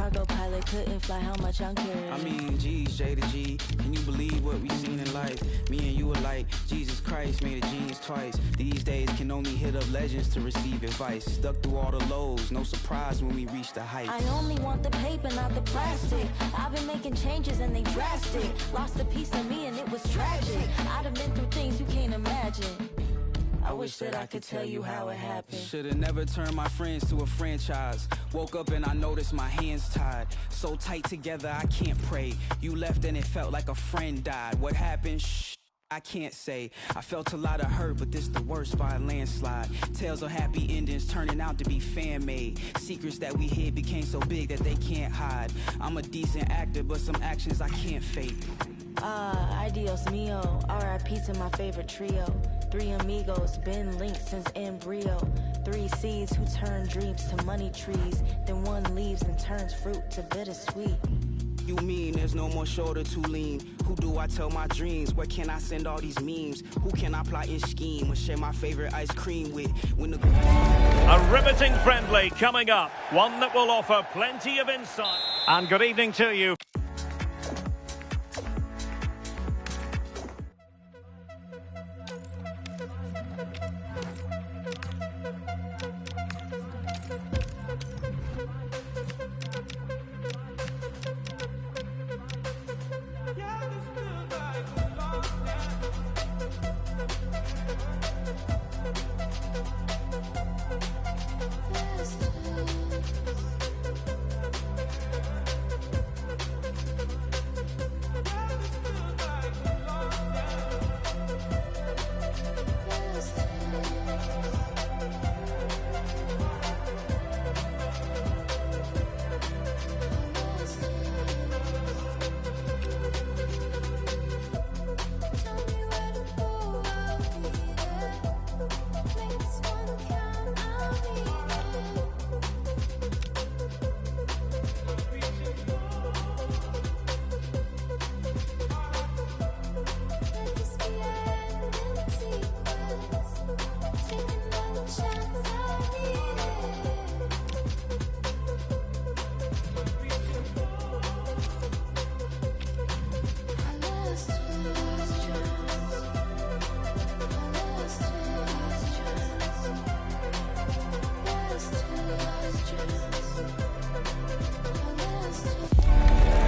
cargo pilot, couldn't fly, how much I'm carrying. I mean, G's, J to G. Can you believe what we've seen in life? Me and you alike. Jesus Christ made a genius twice. These days can only hit up legends to receive advice. Stuck through all the lows, no surprise when we reach the heights. I only want the paper, not the plastic. I've been making changes and they drastic. Lost a piece of me and it was tragic. I'd have been through things you can't imagine. I wish that I could tell you how it happened. Should've never turned my friends to a franchise. Woke up and I noticed my hands tied. So tight together I can't pray. You left and it felt like a friend died. What happened? Shh, I can't say. I felt a lot of hurt, but this the worst by a landslide. Tales of happy endings turning out to be fan-made. Secrets that we hid became so big that they can't hide. I'm a decent actor, but some actions I can't fake. Adios mio, R.I.P. to my favorite trio. 3 amigos, been linked since embryo. 3 seeds who turn dreams to money trees. Then 1 leaves and turns fruit to bittersweet. You mean there's no more shoulder to lean? Who do I tell my dreams? Where can I send all these memes? Who can I plot and scheme or share my favorite ice cream with? When the A riveting friendly coming up. One that will offer plenty of insight. And good evening to you.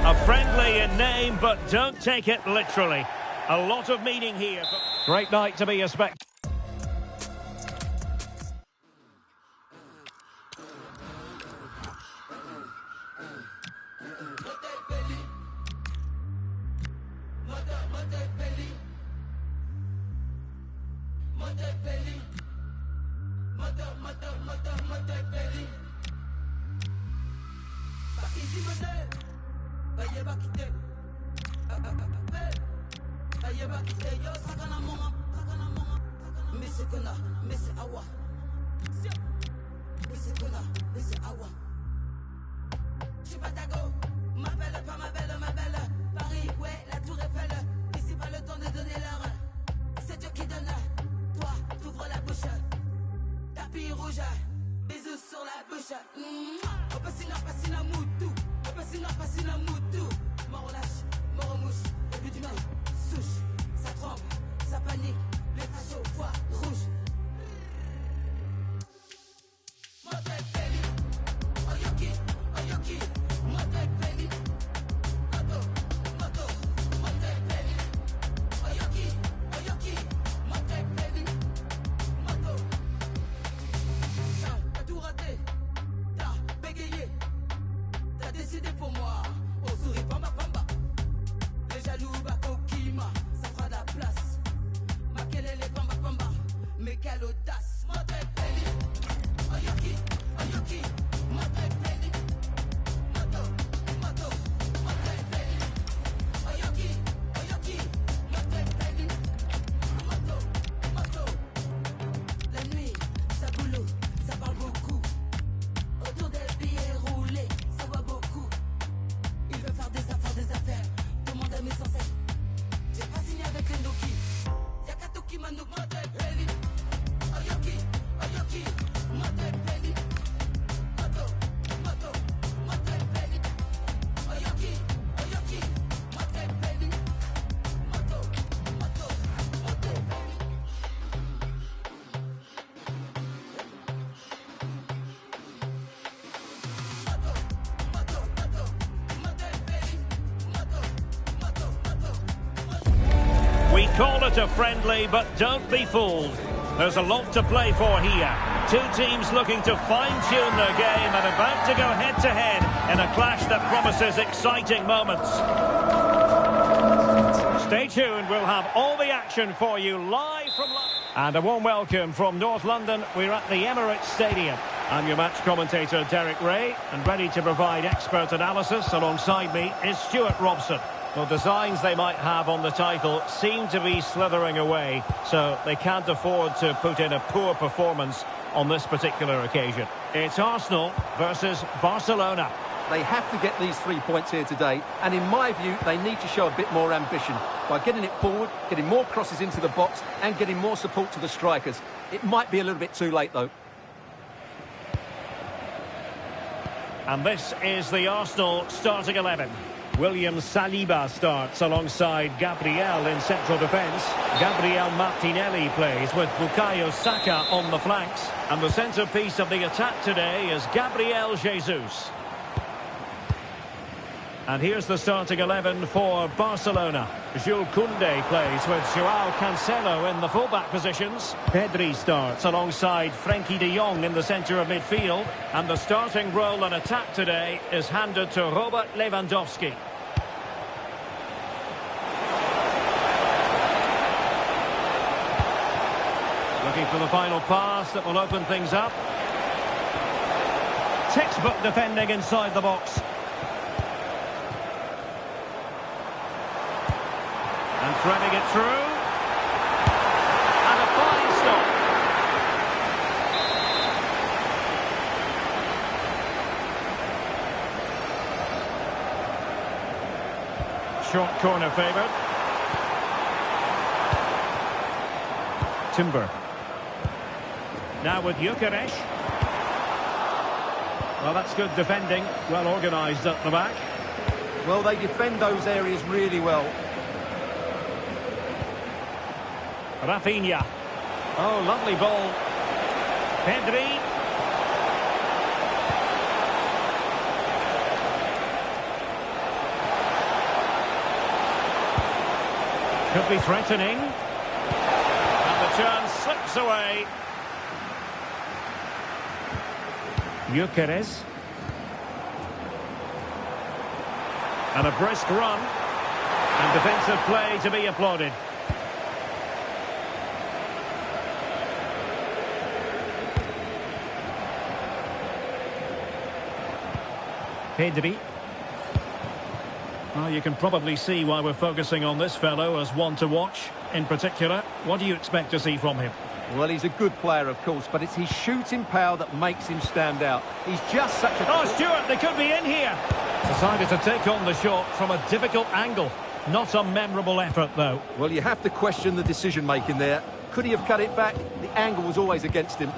A friendly in name, but don't take it literally. A lot of meaning here. Great night to be a spectator. call it a friendly, but don't be fooled. There's a lot to play for here. Two teams looking to fine-tune their game and about to go head-to-head in a clash that promises exciting moments. Stay tuned, we'll have all the action for you live from London. And a warm welcome from North London. We're at the Emirates Stadium. I'm your match commentator, Derek Ray, and ready to provide expert analysis alongside me is Stuart Robson. Well, the signs they might have on the title seem to be slithering away, so they can't afford to put in a poor performance on this particular occasion. It's Arsenal versus Barcelona. They have to get these 3 points here today, and in my view, they need to show a bit more ambition by getting it forward, getting more crosses into the box, and getting more support to the strikers. It might be a little bit too late, though. And this is the Arsenal starting 11. William Saliba starts alongside Gabriel in central defence. Gabriel Martinelli plays with Bukayo Saka on the flanks. And the centrepiece of the attack today is Gabriel Jesus. And here's the starting 11 for Barcelona. Jules Koundé plays with Joao Cancelo in the fullback positions. Pedri starts alongside Frenkie de Jong in the centre of midfield. And the starting role in attack today is handed to Robert Lewandowski. Looking for the final pass that will open things up. Textbook defending inside the box. And threading it through. And a fine stop. Short corner favoured. Timber. Now with Gyökeres. Well, that's good defending. Well organised at the back. Well, they defend those areas really well. Rafinha. Oh, lovely ball. Pedri. Could be threatening. And the chance slips away. Gyökeres. And a brisk run. And defensive play to be applauded. Pedri. Well, you can probably see why we're focusing on this fellow as one to watch. In particular, what do you expect to see from him? Well, he's a good player, of course, but it's his shooting power that makes him stand out. He's just such a... Oh, Stuart, they could be in here. Decided to take on the shot from a difficult angle. Not a memorable effort, though. Well, you have to question the decision-making there. Could he have cut it back? The angle was always against him.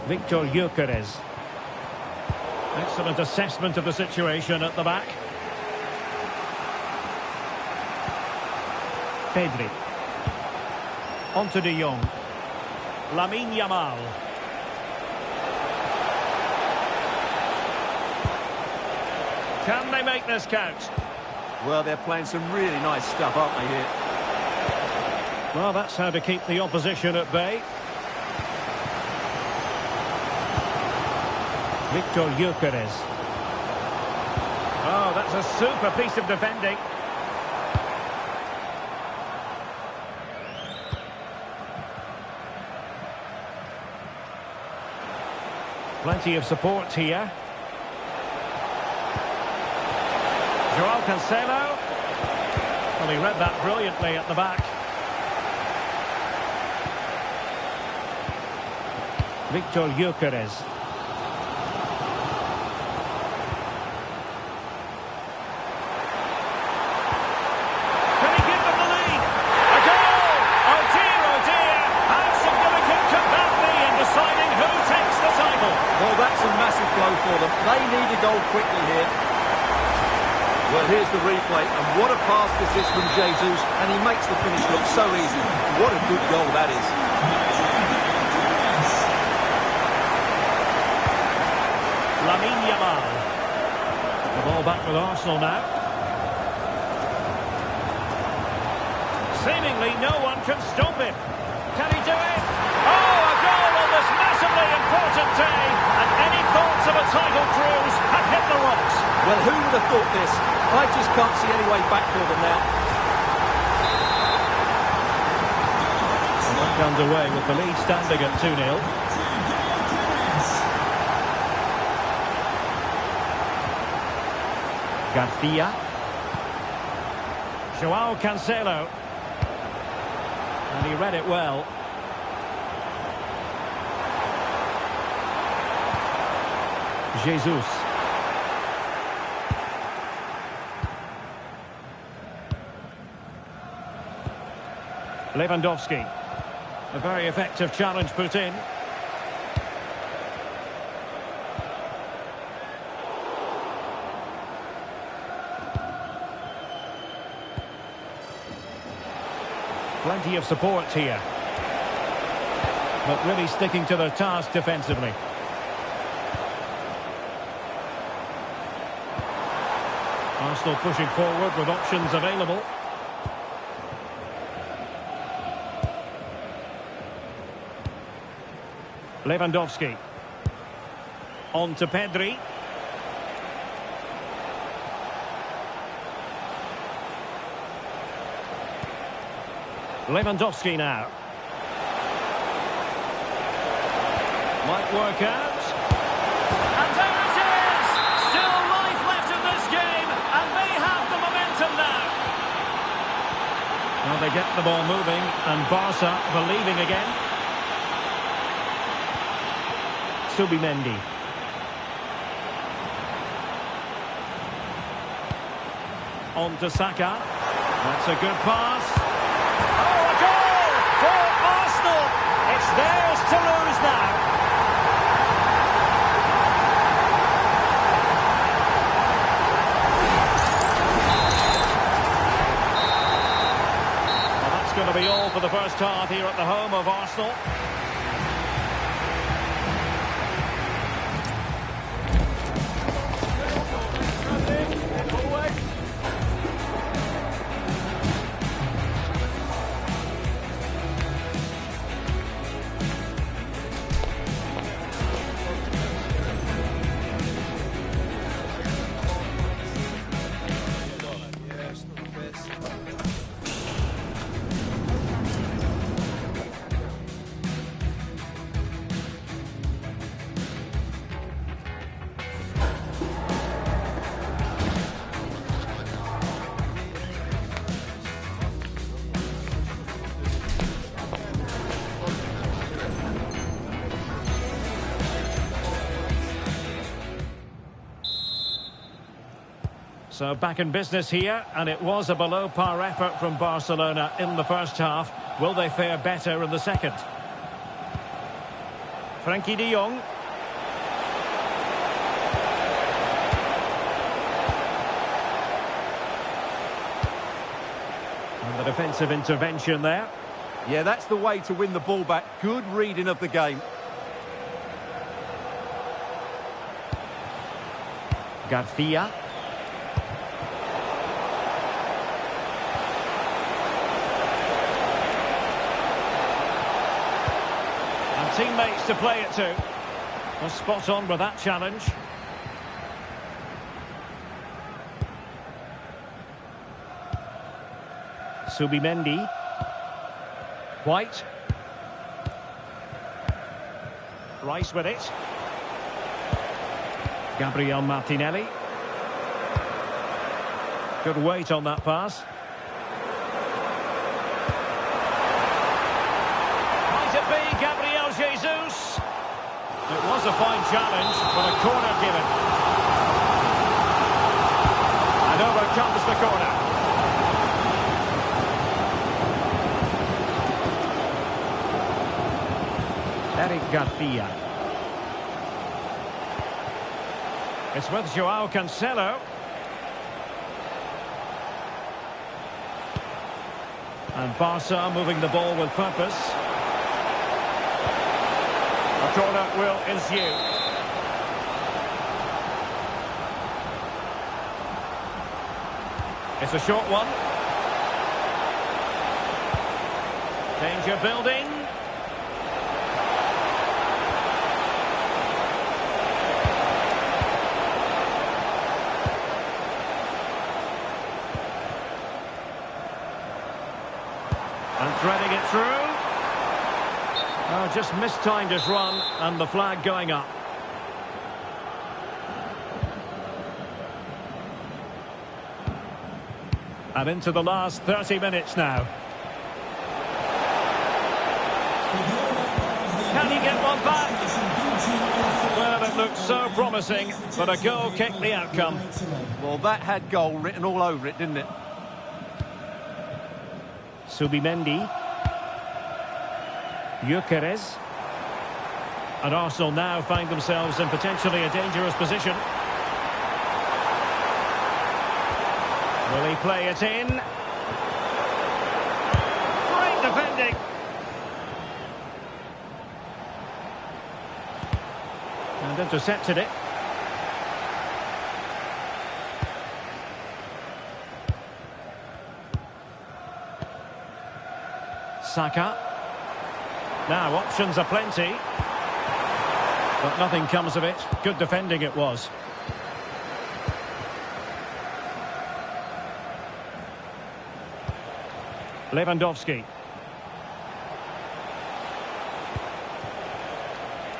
Victor Gyökeres. Excellent assessment of the situation at the back. Pedri. On to de Jong. Lamine Yamal. Can they make this count? Well, they're playing some really nice stuff, aren't they, here? Well, that's how to keep the opposition at bay. Victor Gyökeres. Oh, that's a super piece of defending. Plenty of support here. Joao Cancelo. Well, he read that brilliantly at the back. Victor Gyökeres. For them. They need a goal quickly here. Well, here's the replay, and what a pass this is from Jesus, and he makes the finish look so easy. What a good goal that is. Lamine Yamal. The ball back with Arsenal now. Seemingly no one can stop him. Can he do it? Oh, a goal on this massively important day. And any thoughts of a title cruise have hit the rocks. Well, who would have thought this? I just can't see any way back for them now. Back underway with the lead standing at 2-0. Garcia. Joao Cancelo. And he read it well. Jesus. Lewandowski. A very effective challenge put in. Plenty of support here. But really sticking to their task defensively. Arsenal pushing forward with options available. Lewandowski. On to Pedri. Lewandowski now. Might work out. And there it is! Still life left in this game, and they have the momentum now. Well, they get the ball moving, and Barca believing again. Subimendi. On to Saka. That's a good pass. Oh, a goal for Arsenal. It's theirs to lose now. Well, that's going to be all for the first half here at the home of Arsenal. So back in business here, and it was a below-par effort from Barcelona in the first half. Will they fare better in the second? Frankie de Jong. And the defensive intervention there. Yeah, that's the way to win the ball back. Good reading of the game. Garcia. Teammates to play it to. Was spot on with that challenge. Subimendi. White. Rice with it. Gabriel Martinelli. Good weight on that pass. Might it be Gabriel Jesus? It was a fine challenge, but a corner given. And over comes the corner. Eric Garcia. It's with Joao Cancelo. And Barca moving the ball with purpose. A corner will ensue. It's a short one. Danger building. And threading it through. Oh, just mistimed his run, and the flag going up. And into the last 30 minutes now. Can he get one back? Well, it looked so promising, but a goal kicked the outcome. Well, that had goal written all over it, didn't it? Subimendi. Gyökeres. And Arsenal now find themselves in potentially a dangerous position. Will he play it in? Great defending. And intercepted it. Saka. Now options are plenty, but nothing comes of it. Good defending it was. Lewandowski.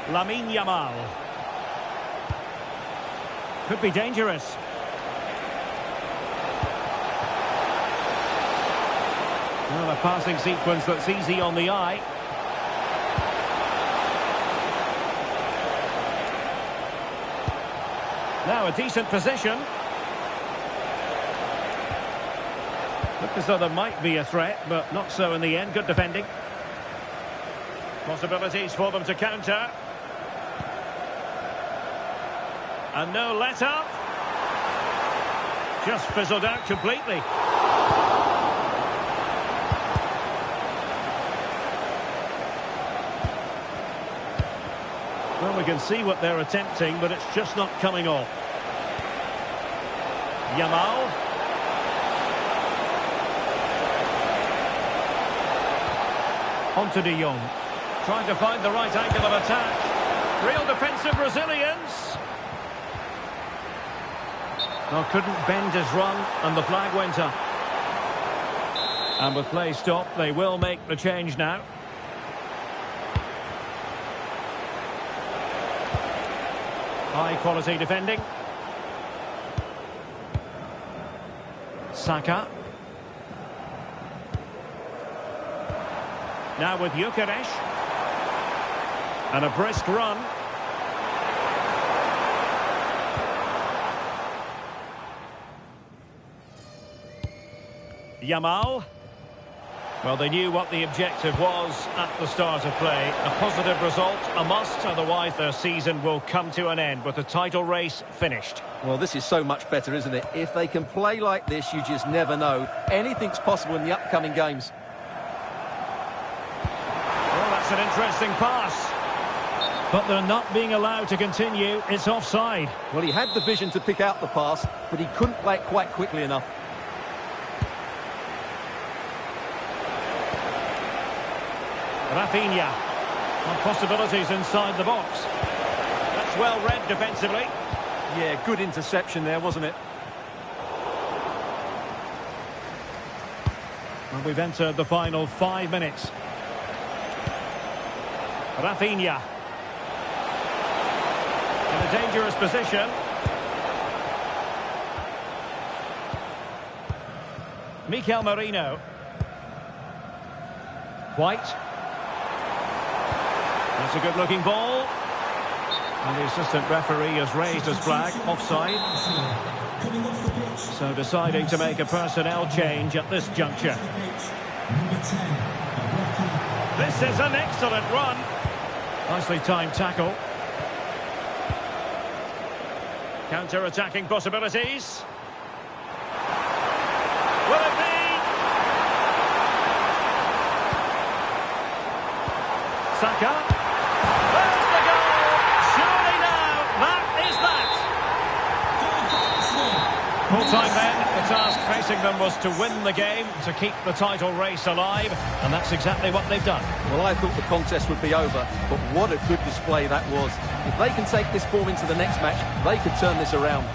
Lamine Yamal. Could be dangerous. Well, a passing sequence that's easy on the eye. Now a decent position. Looked as though there might be a threat, but not so in the end. Good defending. Possibilities for them to counter. And no let-up. Just fizzled out completely. Well, we can see what they're attempting, but it's just not coming off. Yamal. On to De Jong. Trying to find the right angle of attack. Real defensive resilience. Well, couldn't bend his run, and the flag went up. And with play stopped, they will make the change now. High quality defending. Saka. Now with Gyökeres. And a brisk run. Yamal. Well, they knew what the objective was at the start of play. A positive result, a must, otherwise their season will come to an end with the title race finished. Well, this is so much better, isn't it? If they can play like this, you just never know. Anything's possible in the upcoming games. Well, that's an interesting pass. But they're not being allowed to continue. It's offside. Well, he had the vision to pick out the pass, but he couldn't play it quite quickly enough. Rafinha. And possibilities inside the box. That's well read defensively. Yeah, good interception there, wasn't it? And we've entered the final 5 minutes. Rafinha. In a dangerous position. Mikel Merino. White. That's a good-looking ball. And the assistant referee has raised his flag, offside. So deciding to make a personnel change at this juncture. This is an excellent run. Nicely timed tackle. Counter-attacking possibilities. Will it be? Saka. There's the goal! Surely now, that is that! Full time then, the task facing them was to win the game, to keep the title race alive, and that's exactly what they've done. Well, I thought the contest would be over, but what a good display that was. If they can take this form into the next match, they could turn this around.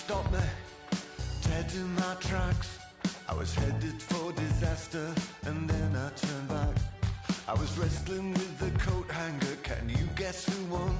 Stopped me, dead in my tracks. I was headed for disaster, and then I turned back. I was wrestling with the coat hanger. Can you guess who won?